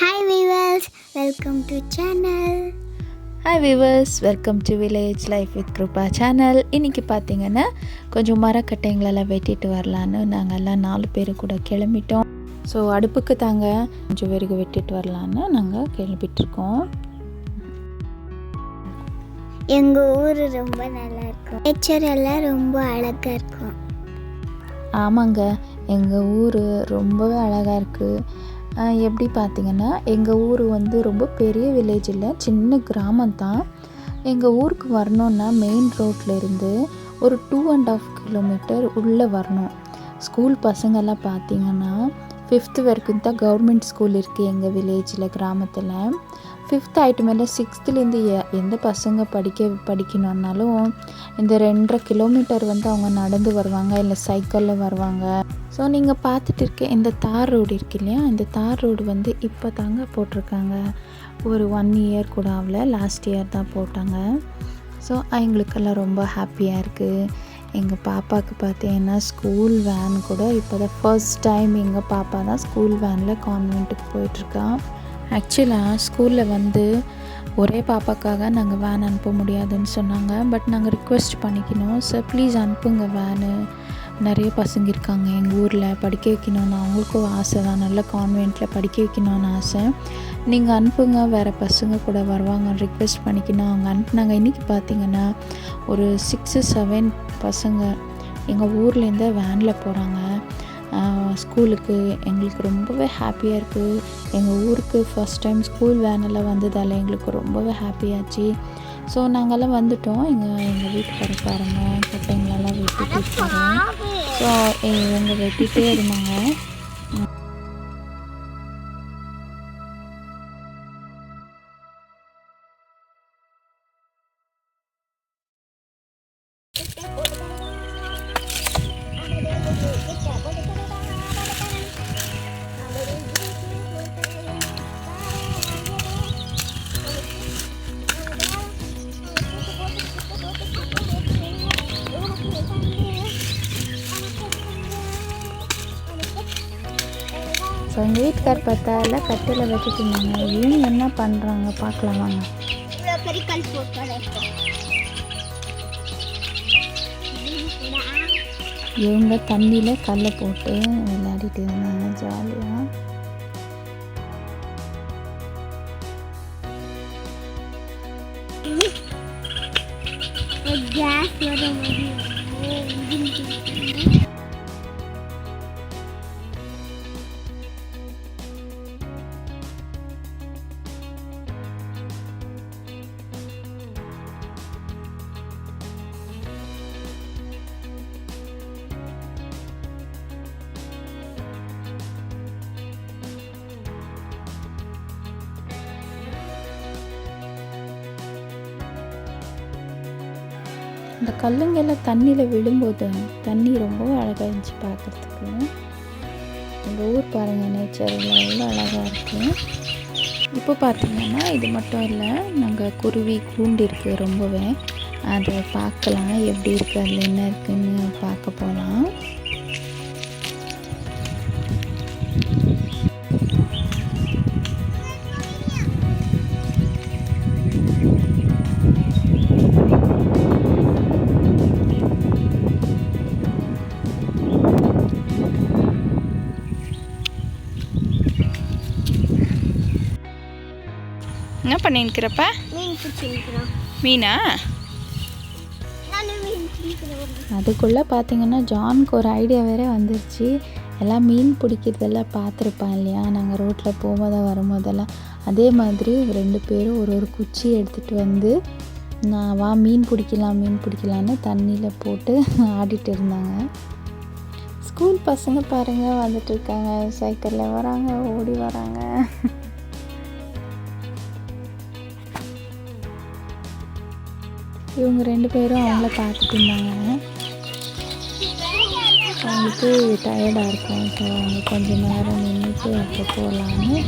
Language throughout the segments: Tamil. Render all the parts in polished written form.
Hi viewers, welcome to channel. Hi viewers, welcome to village life with Kirupa channel. இன்றைக்கி பார்த்திங்கன்னா கொஞ்சம் மரக்கட்டைங்களெல்லாம் வெட்டிட்டு வரலான்னு நாங்கள் எல்லாம் 4 பேர் கூட கிளம்பிட்டோம். ஸோ அடுப்புக்கு தாங்க கொஞ்சம் விறகு வெட்டிட்டு வரலான்னு நாங்கள் கிளம்பிட்டுருக்கோம். எங்கள் ஊர் ரொம்ப நல்லா இருக்கும். நேச்சர் எல்லாம் ரொம்ப அழகாக இருக்கும். ஆமாங்க, எங்கள் ஊர் ரொம்பவே அழகாக இருக்குது. எப்படி பார்த்திங்கன்னா எங்கள் ஊர் ரொம்ப பெரிய வில்லேஜ் இல்லை, சின்ன கிராமம் தான். எங்கள் ஊருக்கு வரணுன்னா மெயின் ரோட்டில் இருந்து ஒரு 2.5 கிலோமீட்டர் உள்ளே வரணும். ஸ்கூல் பசங்கள்லாம் பார்த்திங்கன்னா 5th வரைக்கும் தான் கவர்மெண்ட் ஸ்கூல் இருக்குது எங்கள் வில்லேஜில், கிராமத்தில். 5th ஆகிட்டு மேலே 6thலேருந்து எந்த பசங்க படிக்கணுன்னாலும் இந்த 2.5 கிலோமீட்டர் அவங்க நடந்து வருவாங்க, இல்லை சைக்கிளில் வருவாங்க. ஸோ நீங்கள் பார்த்துட்டு இருக்க இந்த தார் ரோடு இருக்கு இல்லையா, இந்த தார் ரோடு இப்போ தாங்க போட்டிருக்காங்க. ஒரு 1 இயர் கூட ஆகல, லாஸ்ட் இயர் தான் போட்டாங்க. ஸோ எங்களுக்கெல்லாம் ரொம்ப ஹாப்பியாக இருக்குது. எங்கள் பாப்பாவுக்கு பார்த்தீங்கன்னா ஸ்கூல் வேன் கூட இப்போ தான் ஃபர்ஸ்ட் டைம் எங்கள் பாப்பா தான் ஸ்கூல் வேனில் கான்வென்ட்டுக்கு போயிட்டுருக்கா. ஆக்சுவலாக ஸ்கூலில் ஒரே பாப்பாக்காக நாங்கள் வேன் அனுப்ப முடியாதுன்னு சொன்னாங்க. பட் நாங்கள் ரிக்வெஸ்ட் பண்ணிக்கணும், சார் ப்ளீஸ் அனுப்புங்க வேனு, நிறைய பசங்க இருக்காங்க எங்கள் ஊரில், படிக்க வைக்கணும்னு அவங்களுக்கும் ஆசை தான், நல்ல கான்வென்ட்டில் படிக்க வைக்கணும்னு ஆசை, நீங்கள் அனுப்புங்க, வேறு பசங்க கூட வருவாங்கன்னு ரிக்வெஸ்ட் பண்ணிக்கணும். அவங்க அனுப்புனாங்க. இன்றைக்கி பார்த்திங்கன்னா ஒரு 6-7 பசங்க எங்கள் ஊர்லேருந்து வேனில் போகிறாங்க ஸ்கூலுக்கு. எங்களுக்கு ரொம்பவே ஹாப்பியாக இருக்குது. எங்கள் ஊருக்கு ஃபஸ்ட் டைம் ஸ்கூல் வேனெல்லாம் வந்ததால் எங்களுக்கு ரொம்பவே ஹாப்பியாச்சு. ஸோ நாங்கள்லாம் வந்துவிட்டோம். எங்கள் வீட்டுக்கார பாருங்கள் கட்டைங்களெல்லாம் வெட்டிட்டு இருக்காங்க. ஸோ இவங்க வெட்டிகிட்டே இருந்தாங்க. ஸோ எங்கள் வீட்டுக்கார் பார்த்தா எல்லாம் கட்டையில் வச்சுட்டு இருந்தாங்க. இவங்க என்ன பண்ணுறாங்க பார்க்கலாம் வாங்க. இவங்க தண்ணியில் கல்லை போட்டு விளையாடிட்டு இருந்தாங்க ஜாலியாக. இந்த கல்லுங்கெல்லாம் தண்ணியில் விழும்போது தண்ணி ரொம்ப அழகாக இருந்துச்சு பார்க்குறதுக்கு. எங்கள் ஊர் பாருங்கள், நேச்சர் எவ்வளோ அழகாக இருக்குது. இப்போ பார்த்திங்கன்னா இது மட்டும் இல்லை, நாங்கள் குருவி கூண்டு இருக்குது ரொம்பவே, அதை பார்க்கலாம் எப்படி இருக்குது, அதில் என்ன இருக்குதுன்னு பார்க்க போகலாம். என்ன பண்ணிருக்கிறப்ப? மீனா? அதுக்குள்ளே பார்த்தீங்கன்னா ஜானுக்கு ஒரு ஐடியா வேறே வந்துருச்சு. எல்லாம் மீன் பிடிக்கிறதெல்லாம் பார்த்துருப்பான் இல்லையா, நாங்கள் ரோட்டில் போகும்போதெல்லாம் வரும்போதெல்லாம். அதே மாதிரி 2 பேரும் ஒரு குச்சி எடுத்துகிட்டு நான் வா மீன் பிடிக்கலான்னு தண்ணியில் போட்டு ஆடிட்டு இருந்தாங்க. ஸ்கூல் பசங்க பாருங்கள் வந்துட்டுருக்காங்க, சைக்கிளில் வராங்க, ஓடி வராங்க. இவங்க 2 பேரும் அவங்கள பார்த்துட்டு இருந்தாங்க. அவங்களுக்கு டயர்டாக இருக்கும். ஸோ அவங்க கொஞ்சம் நேரம் நின்றுட்டு அப்போ போகலான்னு.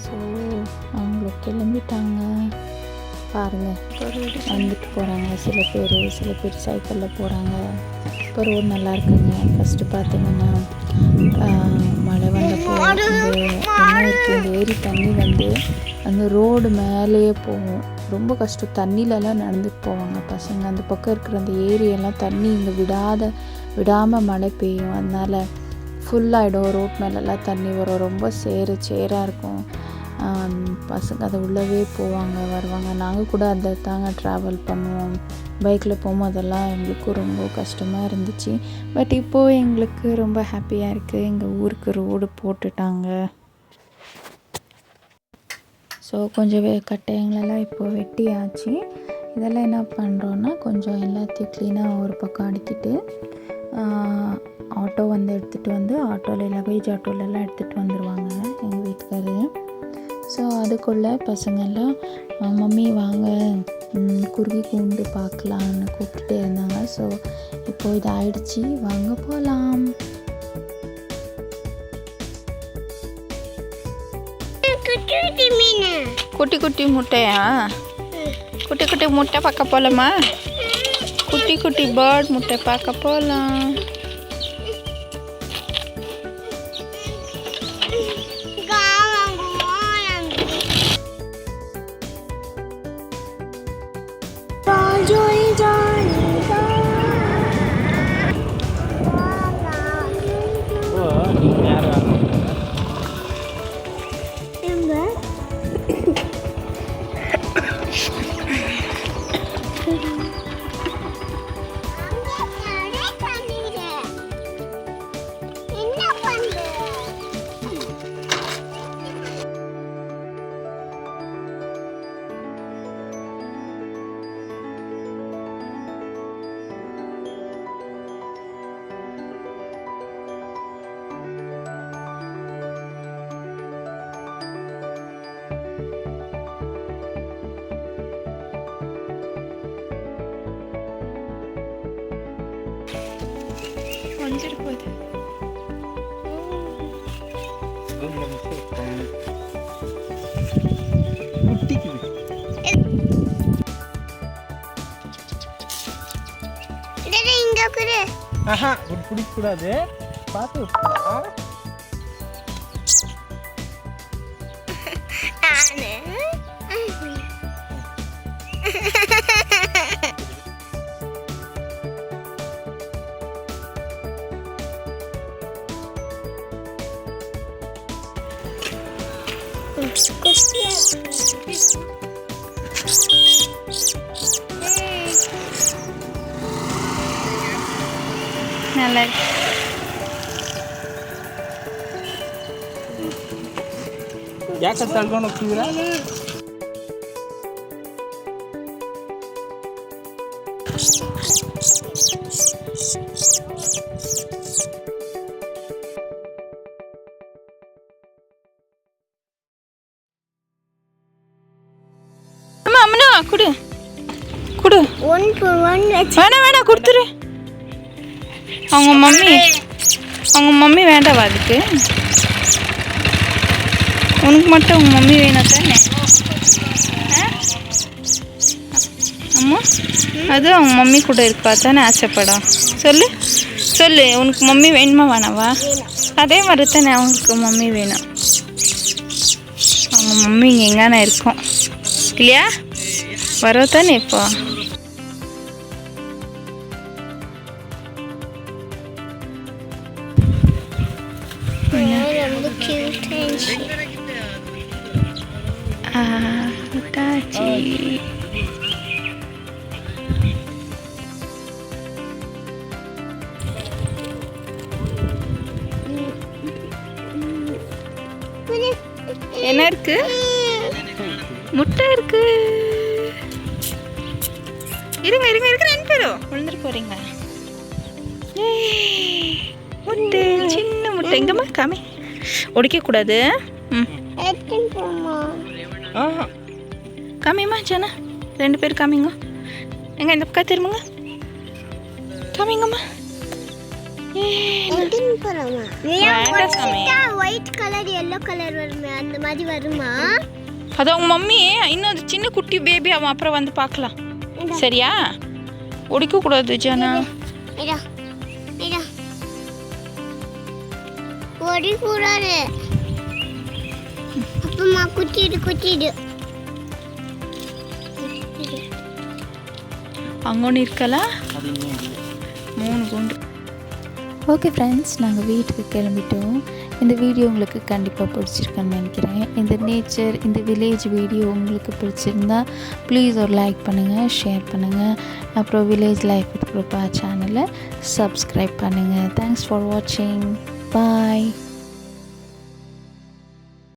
ஸோ அவங்க கிளம்பிட்டாங்க. பாருங்கள் வந்துட்டு போகிறாங்க. சில பேர் சைக்கிளில் போகிறாங்க. இப்போ ரோடு நல்லா இருக்குங்க. ஃபஸ்ட்டு பார்த்திங்கன்னா மழை வந்தப்போ இந்த ஏரி தண்ணி வந்து அந்த ரோடு மேலேயே போகும். ரொம்ப கஷ்டம். தண்ணியிலலாம் நடந்துட்டு போவாங்க பசங்க. அந்த பக்கம் இருக்கிற அந்த ஏரியெல்லாம் தண்ணி இங்கே விடாமல் மழை பெய்யும். அதனால் ஃபுல்லாகிடும். ரோட் மேலெல்லாம் தண்ணி வரும். ரொம்ப சேராக இருக்கும். பசங்க அதை உள்ளவே போவாங்க வருவாங்க. நாங்கள் கூட அதை தாங்க ட்ராவல் பண்ணுவோம். பைக்கில் போகும்போதெல்லாம் எங்களுக்கும் ரொம்ப கஷ்டமாக இருந்துச்சு. பட் இப்போது எங்களுக்கு ரொம்ப ஹாப்பியாக இருக்குது. எங்கள் ஊருக்கு ரோடு போட்டுட்டாங்க. ஸோ கொஞ்சம் கட்டையங்களெல்லாம் இப்போ வெட்டியாச்சு. இதெல்லாம் என்ன பண்ணுறோன்னா கொஞ்சம் எல்லாத்தையும் க்ளீனாக ஒரு பக்கம் அடுக்கிட்டு ஆட்டோ வந்து எடுத்துகிட்டு வந்து ஆட்டோவில் லகேஜ் ஆட்டோலெல்லாம் எடுத்துகிட்டு வந்துடுவாங்க எங்கள் வீட்டுக்காரரு. ஸோ அதுக்குள்ளே பசங்கள்லாம் மம்மி வாங்க குருவி கூண்டு பார்க்கலான்னு கூப்பிட்டுட்டே இருந்தாங்க. ஸோ இப்போது இது ஆயிடுச்சு, வாங்க போகலாம். குட்டி குட்டி முட்டையா? குட்டி குட்டி முட்டை பார்க்க போகலாமா? குட்டி குட்டி பேர்ட் முட்டை பார்க்க போகலாம். கொஞ்சம் போகுது. பிடிக்கூடாது பார்த்து நல்லா இருக்கு. ಯಾಕೆ ತಳ್ಕೊಂಡು ಹೋಗ್ತಿದ್ದೀರಾ? அம்மனா குடு குடு. வேணாம் கொடுத்துரு. அவங்க மம்மி வேண்டாவா அதுக்கு? உனக்கு மட்டும் உங்கள் மம்மி வேணும் தானே? அம்மா அது அவங்க மம்மி கூட இருக்கா தானே ஆசைப்படும். சொல்லு உனக்கு மம்மி வேணுமா வேணாவா? அதே மாதிரி தானே அவங்களுக்கு மம்மி வேணும். அவங்க மம்மி இங்கே எங்கான இருக்கும் இல்லையா? வர தானே இப்போ. என்ன இருக்கு? முட்டை இருக்கு. இருங்க 2 பேரும் விழுந்துட்டு போறீங்க. முட்டை, சின்ன முட்டை. எங்கம்மா காமி, உடைக்க கூடாது. காமிம்மா ஜானா, 2 பேர் காமிங்க. எங்க இந்த பக்கம் திரும்புங்க. காமிங்கம்மா. ஒயிட் கலர் yellow கலர் வருமே அந்த மாதிரி வருமா? அது அவங்க மம்மி இன்னும் அது சின்ன குட்டி பேபி அவன் அப்புறம் வந்து பார்க்கலாம் சரியா? ஒடிக்கக்கூடாது ஜானா. ஒடிக்கூடாது. அப்பமா குச்சிடு அங்கே ஒன்று இருக்கலாம். 3 குண்டு. ஓகே ஃப்ரெண்ட்ஸ், நாங்கள் வீட்டுக்கு கிளம்பிட்டோம். இந்த வீடியோ உங்களுக்கு கண்டிப்பாக பிடிச்சிருக்குன்னு நினைக்கிறேன். இந்த நேச்சர், இந்த வில்லேஜ் வீடியோ உங்களுக்கு பிடிச்சிருந்தா ப்ளீஸ் ஒரு லைக் பண்ணுங்கள், ஷேர் பண்ணுங்கள். அப்புறம் வில்லேஜ் லைஃப் வித் கிருபா சேனலை சப்ஸ்கிரைப் பண்ணுங்கள். தேங்க்ஸ் ஃபார் வாட்சிங். பாய்.